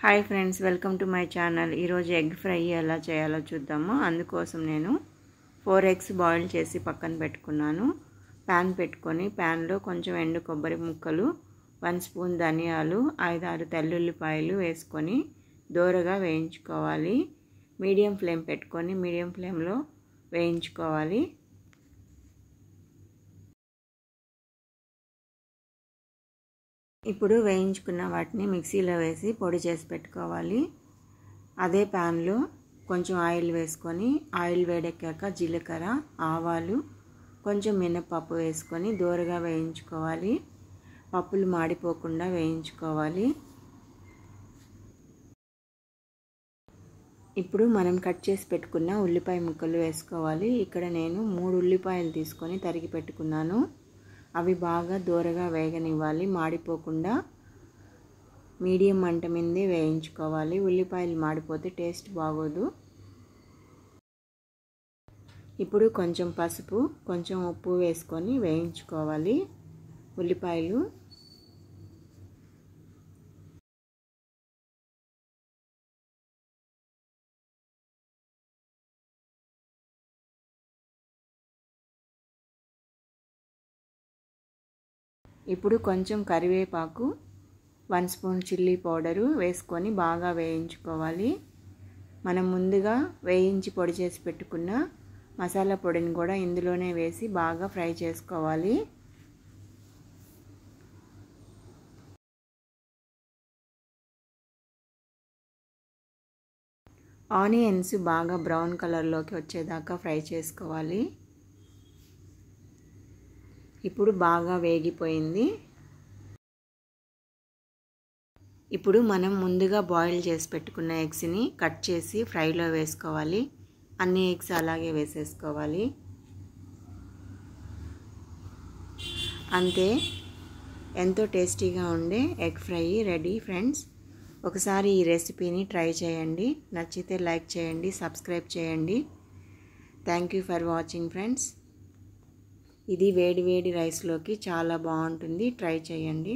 Hi friends, welcome to my channel. ఈరోజు egg fry ఎలా చేయాలో చూద్దాము. అందుకోసం నేను 4 ఎగ్స్ బాయిల్ చేసి పక్కన పెట్టుకున్నాను. ప్యాన్ పెట్టుకొని ప్యాన్లో కొంచెం ఎండు కొబ్బరి ముక్కలు, 1 స్పూన్ ధనియాలు, 5-6 తెల్లుల్లిపాయలు వేసుకొని దోరగా వేయించుకోవాలి. మీడియం ఫ్లేమ్ పెట్టుకొని మీడియం ఫ్లేమ్లో వేయించుకోవాలి. ఇప్పుడు వేయించుకున్న వాటిని మిక్సీలో వేసి పొడి చేసి పెట్టుకోవాలి. అదే ప్యాన్లో కొంచెం ఆయిల్ వేసుకొని ఆయిల్ వేడెక్కాక జీలకర్ర, ఆవాలు, కొంచెం మినపప్పు వేసుకొని దోరగా వేయించుకోవాలి. పప్పులు మాడిపోకుండా వేయించుకోవాలి. ఇప్పుడు మనం కట్ చేసి పెట్టుకున్న ఉల్లిపాయ ముక్కలు వేసుకోవాలి. ఇక్కడ నేను 3 ఉల్లిపాయలు తీసుకొని తరిగి పెట్టుకున్నాను. అవి బాగా దోరగా వేగనివ్వాలి, మాడిపోకుండా మీడియం మంట మీదే వేయించుకోవాలి. ఉల్లిపాయలు మాడిపోతే టేస్ట్ బాగోదు. ఇప్పుడు కొంచెం పసుపు, కొంచెం ఉప్పు వేసుకొని వేయించుకోవాలి ఉల్లిపాయలు. ఇప్పుడు కొంచెం కరివేపాకు, 1 స్పూన్ చిల్లీ పౌడరు వేసుకొని బాగా వేయించుకోవాలి. మనం ముందుగా వేయించి పొడి చేసి పెట్టుకున్న మసాలా పొడిని కూడా ఇందులోనే వేసి బాగా ఫ్రై చేసుకోవాలి. ఆనియన్స్ బాగా బ్రౌన్ కలర్లోకి వచ్చేదాకా ఫ్రై చేసుకోవాలి. ఇప్పుడు బాగా వేగిపోయింది. ఇప్పుడు మనం ముందుగా బాయిల్ చేసి పెట్టుకున్న ఎగ్స్ని కట్ చేసి ఫ్రైలో వేసుకోవాలి. అన్ని ఎగ్స్ అలాగే వేసేసుకోవాలి. అంతే, ఎంతో టేస్టీగా ఉండే ఎగ్ ఫ్రై రెడీ ఫ్రెండ్స్. ఒకసారి ఈ రెసిపీని ట్రై చేయండి. నచ్చితే లైక్ చేయండి, సబ్స్క్రైబ్ చేయండి. Thank you for watching friends. ఇది వేడి వేడి రైస్లోకి చాలా బాగుంటుంది. ట్రై చేయండి.